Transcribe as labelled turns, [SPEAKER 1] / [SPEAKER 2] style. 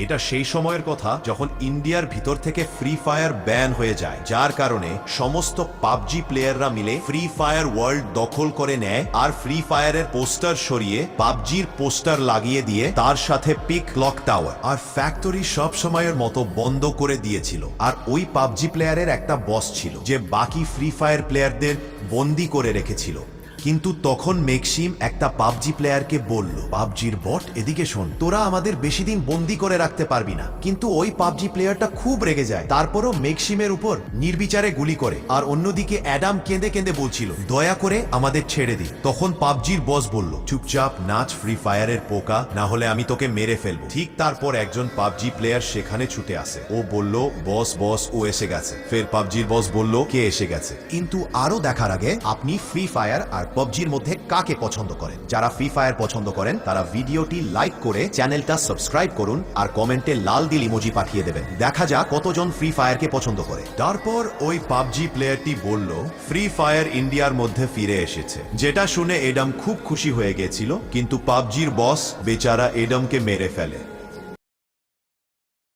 [SPEAKER 1] এটা সেই সময়ের কথা যখন ইন্ডিয়ার ভিতর থেকে ফ্রি ফায়ার ব্যান হয়ে যায়, যার কারণে সমস্ত পাবজি প্লেয়াররা মিলে ফ্রি ফায়ার ওয়ার্ল্ড দখল করে নেয় আর ফ্রি ফায়ারের পোস্টার সরিয়ে পাবজির পোস্টার লাগিয়ে দিয়ে তার সাথে পিক ক্লক টাওয়ার আর ফ্যাক্টরি সব সময়ের মতো বন্ধ করে দিয়েছিল। আর ওই পাবজি প্লেয়ারের একটা বস ছিল যে বাকি ফ্রি ফায়ার প্লেয়ারদের বন্দি করে রেখেছিল। কিন্তু তখন মেক্সিম একটা পাবজি প্লেয়ারকে বলল, পাবজির বট এদিকে শোন, তোরা আমাদের বেশি দিন বন্দি করে রাখতে পারবি না। কিন্তু ওই পাবজি প্লেয়ারটা খুব রেগে যায়, তারপরও মেক্সিমের উপর নির্বিচারে গুলি করে। আর অন্যদিকে অ্যাডাম কেঁদে কেঁদে বলছিল, দয়া করে আমাদের ছেড়ে দি। তখন পাবজির বস বলল, চুপচাপ নাচ ফ্রি ফায়ারের পোকা, না হলে আমি তোকে মেরে ফেলবো। ঠিক তারপর একজন পাবজি প্লেয়ার সেখানে ছুটে আসে। ও বলল, বস বস ও এসে গেছে। ফের পাবজির বস বলল, কে এসে গেছে?
[SPEAKER 2] কিন্তু আরো দেখার আগে আপনি ফ্রি ফায়ার আর পাবজির মধ্যে কাকে পছন্দ করেন? যারা ফ্রি ফায়ার পছন্দ করেন তারা ভিডিওটি লাইক করে চ্যানেলটা সাবস্ক্রাইব করুন আর কমেন্টে লাল দিল ইমোজি পাঠিয়ে দেবেন। দেখা যাক কতজন ফ্রি ফায়ারকে পছন্দ করে।
[SPEAKER 1] তারপর ওই পাবজি প্লেয়ারটি বলল, ফ্রি ফায়ার ইন্ডিয়ার মধ্যে ফিরে এসেছে। যেটা শুনে এডাম খুব খুশি হয়ে গেছিল, কিন্তু পাবজির বস বেচারা এডামকে মেরে ফেলে।